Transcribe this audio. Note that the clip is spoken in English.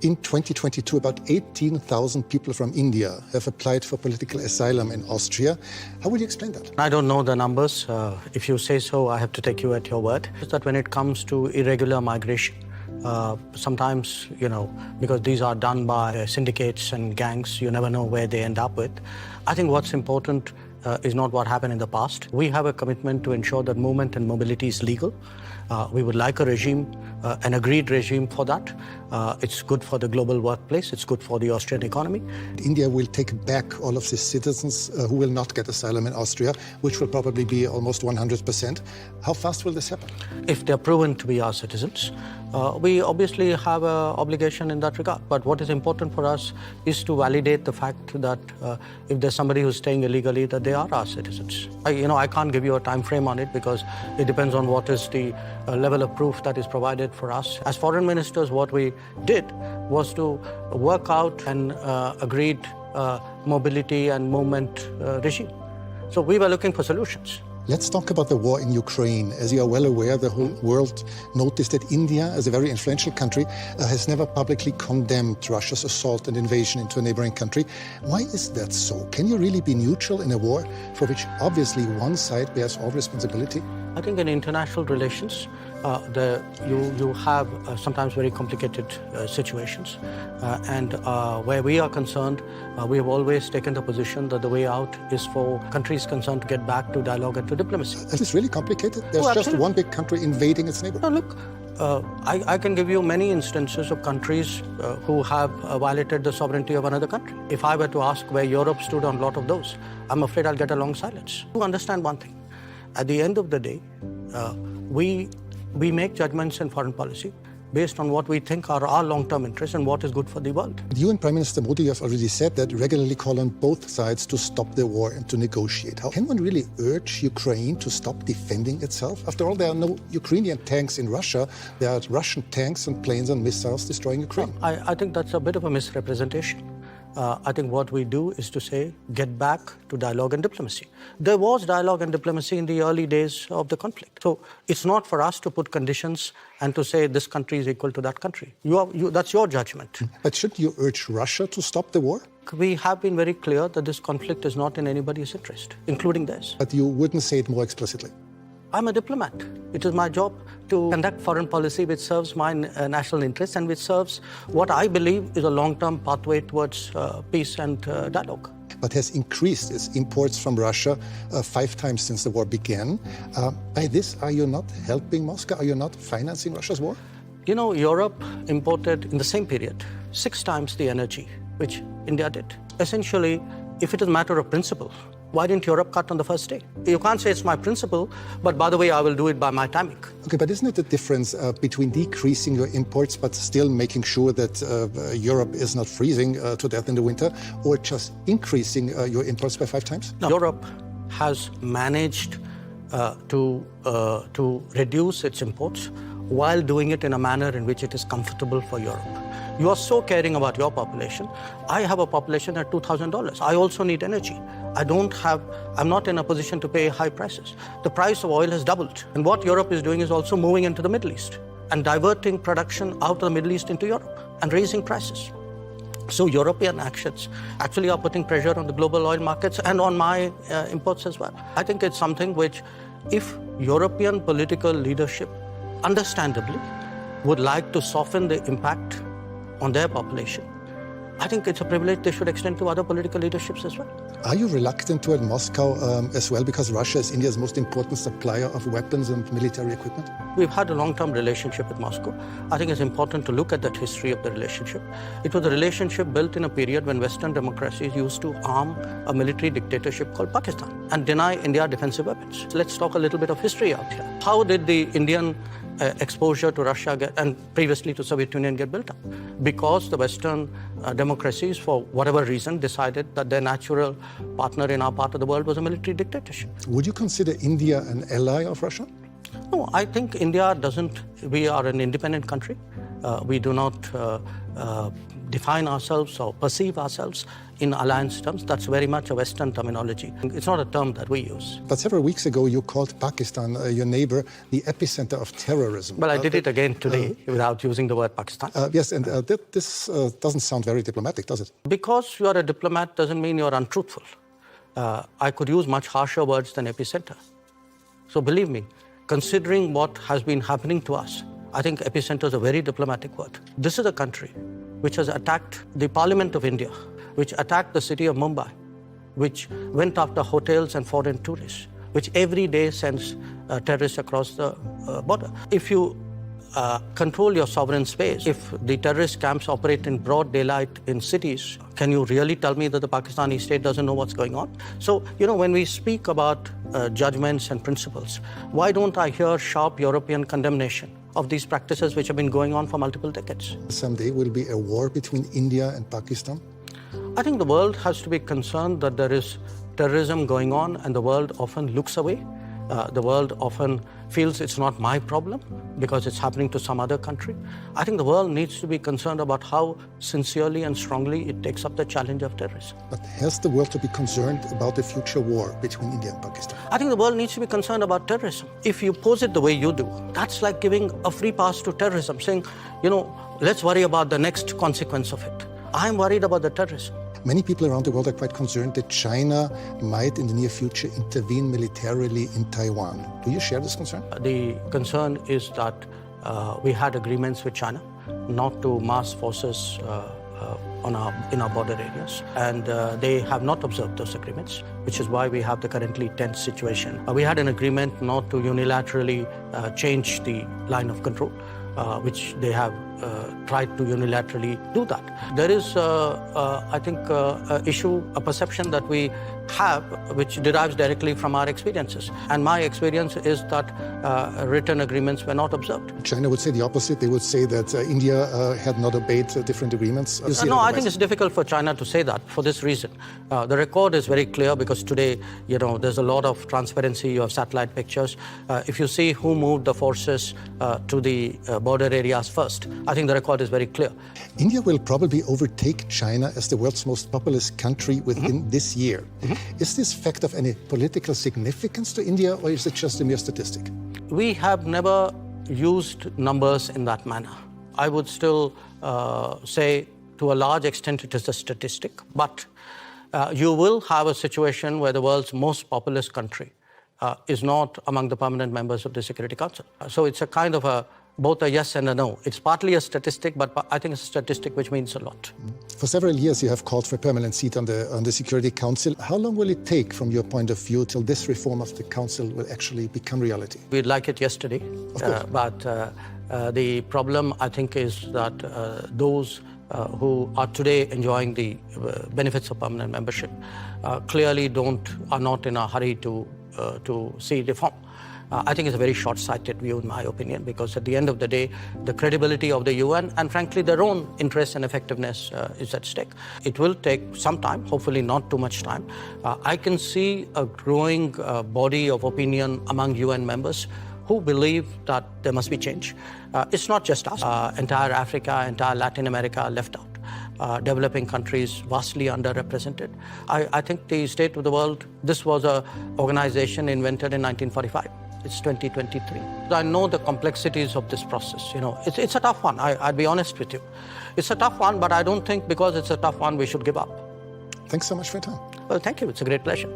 In 2022, about 18,000 people from India have applied for political asylum in Austria. How would you explain that? I don't know the numbers. If you say so, I have to take you at your word. It's that when it comes to irregular migration, sometimes, because these are done by syndicates and gangs, you never know where they end up with. I think what's important is not what happened in the past. We have a commitment to ensure that movement and mobility is legal. We would like a regime, an agreed regime for that. It's good for the global workplace. It's good for the Austrian economy. India will take back all of the citizens who will not get asylum in Austria, which will probably be almost 100%. How fast will this happen? If they're proven to be our citizens, we obviously have an obligation in that regard. But what is important for us is to validate the fact that if there's somebody who's staying illegally, that they are our citizens. I can't give you a time frame on it because it depends on what is the level of proof that is provided for us. As foreign ministers, what we did was to work out an agreed mobility and movement regime. So we were looking for solutions. Let's talk about the war in Ukraine. As you are well aware, the whole world noticed that India, as a very influential country, has never publicly condemned Russia's assault and invasion into a neighboring country. Why is that so? Can you really be neutral in a war for which obviously one side bears all responsibility? I think in international relations, you have sometimes very complicated situations. And where we are concerned, we have always taken the position that the way out is for countries concerned to get back to dialogue and to diplomacy. Is this really complicated? There's just one big country invading its neighbor. No, look, I can give you many instances of countries who have violated the sovereignty of another country. If I were to ask where Europe stood on a lot of those, I'm afraid I'll get a long silence. You understand one thing. At the end of the day, we make judgments in foreign policy based on what we think are our long-term interests and what is good for the world. You and Prime Minister Modi have already said that regularly call on both sides to stop the war and to negotiate. How can one really urge Ukraine to stop defending itself? After all, there are no Ukrainian tanks in Russia. There are Russian tanks and planes and missiles destroying Ukraine. I think that's a bit of a misrepresentation. I think what we do is to say, get back to dialogue and diplomacy. There was dialogue and diplomacy in the early days of the conflict. So it's not for us to put conditions and to say this country is equal to that country. That's your judgment. But should you urge Russia to stop the war? We have been very clear that this conflict is not in anybody's interest, including theirs. But you wouldn't say it more explicitly. I'm a diplomat. It is my job to conduct foreign policy which serves my national interests and which serves what I believe is a long-term pathway towards peace and dialogue. But has increased its imports from Russia 5 times since the war began. By this, are you not helping Moscow? Are you not financing Russia's war? Europe imported in the same period 6 times the energy which India did. Essentially, if it is a matter of principle, why didn't Europe cut on the first day? You can't say it's my principle, but by the way, I will do it by my timing. Okay, but isn't it the difference between decreasing your imports but still making sure that Europe is not freezing to death in the winter, or just increasing your imports by 5 times? No. Europe has managed to reduce its imports while doing it in a manner in which it is comfortable for Europe. You are so caring about your population. I have a population at $2,000. I also need energy. I'm not in a position to pay high prices. The price of oil has doubled. And what Europe is doing is also moving into the Middle East and diverting production out of the Middle East into Europe and raising prices. So European actions actually are putting pressure on the global oil markets and on my imports as well. I think it's something which, if European political leadership understandably would like to soften the impact on their population, I think it's a privilege they should extend to other political leaderships as well. Are you reluctant toward Moscow as well, because Russia is India's most important supplier of weapons and military equipment? We've had a long-term relationship with Moscow. I think it's important to look at that history of the relationship. It was a relationship built in a period when Western democracies used to arm a military dictatorship called Pakistan and deny India defensive weapons. So let's talk a little bit of history out here. How did the Indian exposure to Russia and previously to Soviet Union get built up? Because the Western democracies, for whatever reason, decided that their natural partner in our part of the world was a military dictatorship. Would you consider India an ally of Russia? No, I think India doesn't. We are an independent country. We do not define ourselves or perceive ourselves in alliance terms, that's very much a Western terminology. It's not a term that we use. But several weeks ago, you called Pakistan, your neighbor, the epicenter of terrorism. Well, I did it again today without using the word Pakistan. Yes, and this doesn't sound very diplomatic, does it? Because you are a diplomat doesn't mean you're untruthful. I could use much harsher words than epicenter. So believe me, considering what has been happening to us, I think epicenter is a very diplomatic word. This is a country which has attacked the Parliament of India, which attacked the city of Mumbai, which went after hotels and foreign tourists, which every day sends terrorists across the border. If you control your sovereign space, if the terrorist camps operate in broad daylight in cities, can you really tell me that the Pakistani state doesn't know what's going on? So, when we speak about judgments and principles, why don't I hear sharp European condemnation of these practices which have been going on for multiple decades? Someday will be a war between India and Pakistan? I think the world has to be concerned that there is terrorism going on, and the world often looks away. The world often feels it's not my problem because it's happening to some other country. I think the world needs to be concerned about how sincerely and strongly it takes up the challenge of terrorism. But has the world to be concerned about the future war between India and Pakistan? I think the world needs to be concerned about terrorism. If you pose it the way you do, that's like giving a free pass to terrorism, saying, let's worry about the next consequence of it. I'm worried about the terrorism. Many people around the world are quite concerned that China might, in the near future, intervene militarily in Taiwan. Do you share this concern? The concern is that we had agreements with China not to mass forces in our border areas, and they have not observed those agreements, which is why we have the currently tense situation. We had an agreement not to unilaterally change the line of control, which they have tried to unilaterally do that. There is, I think, a perception that we have which derives directly from our experiences. And my experience is that written agreements were not observed. China would say the opposite. They would say that India had not obeyed different agreements. No, I think it's difficult for China to say that for this reason. The record is very clear because today, there's a lot of transparency. You have satellite pictures. If you see who moved the forces to the border areas first, I think the record is very clear. India will probably overtake China as the world's most populous country within this year. Is this fact of any political significance to India, or is it just a mere statistic? We have never used numbers in that manner. I would still say to a large extent it is a statistic, but you will have a situation where the world's most populous country is not among the permanent members of the Security Council. So it's a kind of both a yes and a no. It's partly a statistic, but I think it's a statistic which means a lot. For several years, you have called for a permanent seat on the Security Council. How long will it take, from your point of view, till this reform of the Council will actually become reality? We'd like it yesterday, but the problem, I think, is that those who are today enjoying the benefits of permanent membership clearly are not in a hurry to see reform. I think it's a very short-sighted view, in my opinion, because at the end of the day, the credibility of the UN and, frankly, their own interest and effectiveness is at stake. It will take some time, hopefully not too much time. I can see a growing body of opinion among UN members who believe that there must be change. It's not just us. Entire Africa, entire Latin America are left out. Developing countries vastly underrepresented. I think the state of the world, this was an organization invented in 1945. It's 2023. I know the complexities of this process. It's a tough one. I'd be honest with you. It's a tough one, but I don't think because it's a tough one, we should give up. Thanks so much for your time. Well, thank you. It's a great pleasure.